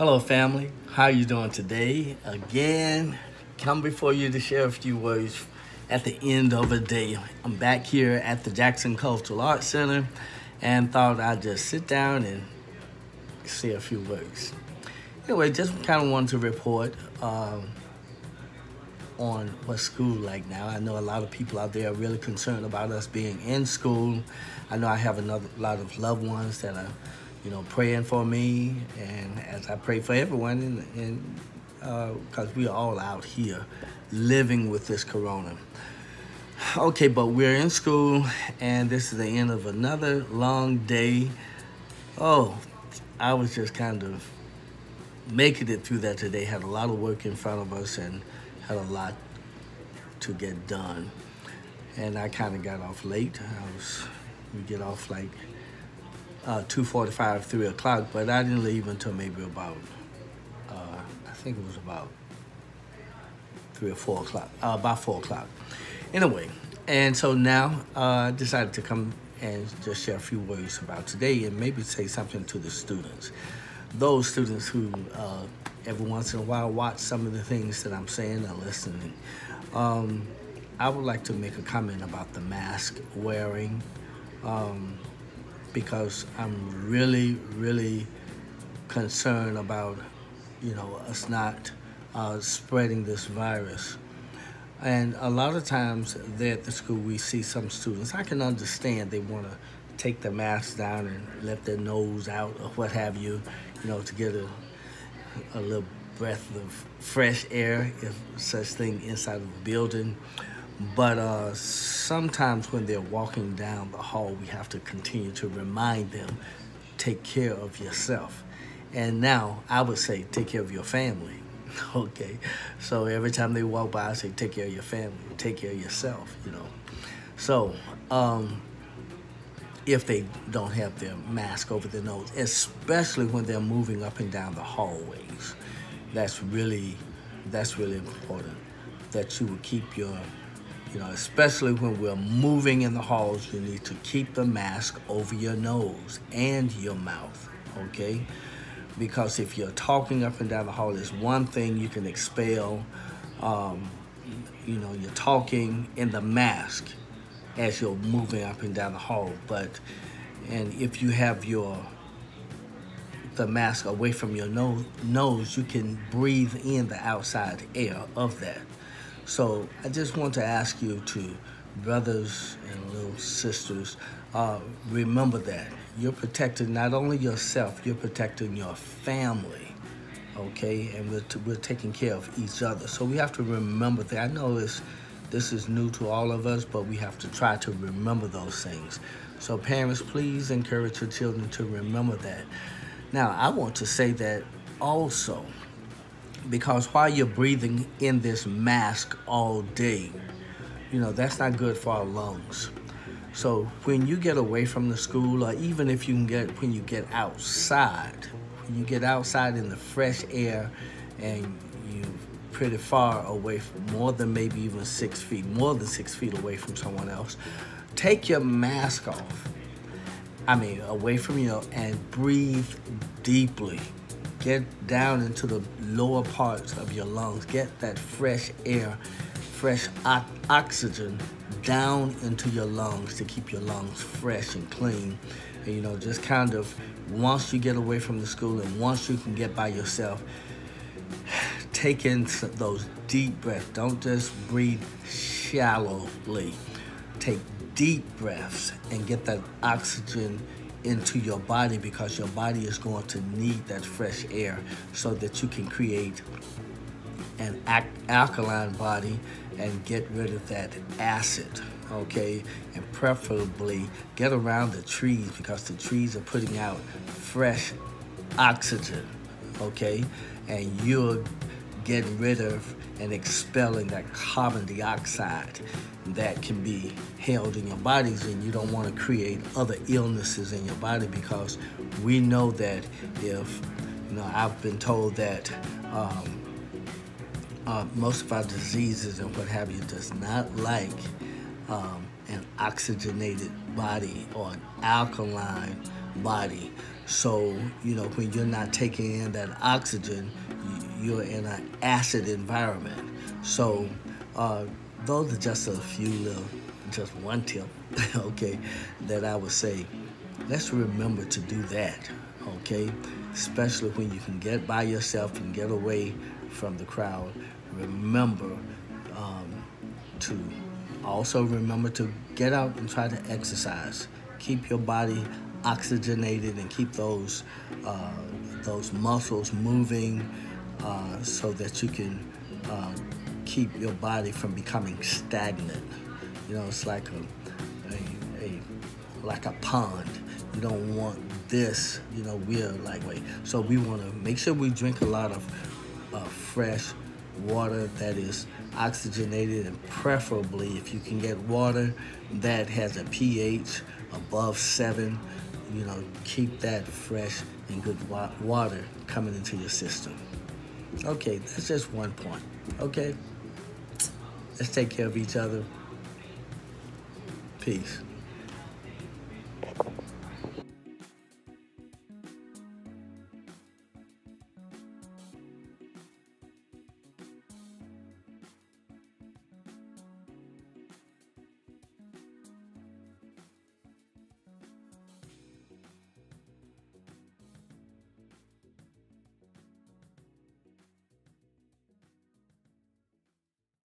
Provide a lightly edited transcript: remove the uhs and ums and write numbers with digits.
Hello, family. How you doing today? Again, come before you to share a few words at the end of a day. I'm back here at the Jackson Cultural Arts Center and thought I'd just sit down and say a few words. Anyway, just kind of wanted to report on what school like now. I know a lot of people out there are really concerned about us being in school. I know I have a lot of loved ones that are praying for me, and as I pray for everyone, and because we are all out here living with this corona. Okay, but we're in school, and this is the end of another long day. Oh, I was just kind of making it through that today. Had a lot of work in front of us and had a lot to get done. And I kind of got off late. We get off like 2:45, 3 o'clock, but I didn't leave until maybe about, I think it was about 3 or 4 o'clock, about 4 o'clock. Anyway, and so now I decided to come and just share a few words about today and maybe say something to the students. Those students who every once in a while watch some of the things that I'm saying and listening. I would like to make a comment about the mask wearing. Because I'm really, really concerned about, us not spreading this virus. And a lot of times there at the school, we see some students, I can understand they want to take the mask down and let their nose out or what have you, to get a little breath of fresh air, if such thing, inside of the building. But sometimes when they're walking down the hall, we have to continue to remind them, take care of yourself. And now I would say, take care of your family, okay? So every time they walk by, I say, take care of your family, take care of yourself, So if they don't have their mask over their nose, especially when they're moving up and down the hallways, that's really important that you will keep your especially when we're moving in the halls, you need to keep the mask over your nose and your mouth, okay? Because if you're talking up and down the hall, there's one thing you can expel, you're talking in the mask as you're moving up and down the hall. And if you have the mask away from your nose, you can breathe in the outside air of that. So I just want to ask you brothers and little sisters, remember that. You're protecting not only yourself, you're protecting your family, okay? And we're taking care of each other. So we have to remember that. I know this is new to all of us, but we have to try to remember those things. So parents, please encourage your children to remember that. Now, I want to say that also, because while you're breathing in this mask all day, that's not good for our lungs. So when you get away from the school, or even if when you get outside, in the fresh air and you're pretty far away, from more than maybe even 6 feet, more than 6 feet away from someone else, take your mask off. Away from you, and breathe deeply. Get down into the lower parts of your lungs. Get that fresh air, fresh oxygen down into your lungs to keep your lungs fresh and clean. And, just kind of, once you get away from the school and once you can get by yourself, take in those deep breaths. Don't just breathe shallowly. Take deep breaths and get that oxygen into your body, because your body is going to need that fresh air so that you can create an alkaline body and get rid of that acid, okay? And preferably get around the trees, because the trees are putting out fresh oxygen, okay? And you're getting rid of and expelling that carbon dioxide that can be held in your bodies, and you don't want to create other illnesses in your body, because we know that if, I've been told that most of our diseases and what have you does not like an oxygenated body or an alkaline body. So, you know, when you're not taking in that oxygen, you're in an acid environment. So, those are just a few little, just one tip, okay, that I would say. Let's remember to do that, okay? Especially when you can get by yourself and get away from the crowd. Remember to also remember to get out and try to exercise. Keep your body oxygenated and keep those muscles moving so that you can keep your body from becoming stagnant. You know, it's like a pond. You don't want this, you know, we're like, wait. So we want to make sure we drink a lot of fresh water that is oxygenated, and preferably if you can get water that has a pH above 7, you know, keep that fresh and good water coming into your system. Okay, that's just one point. Okay, let's take care of each other. Peace.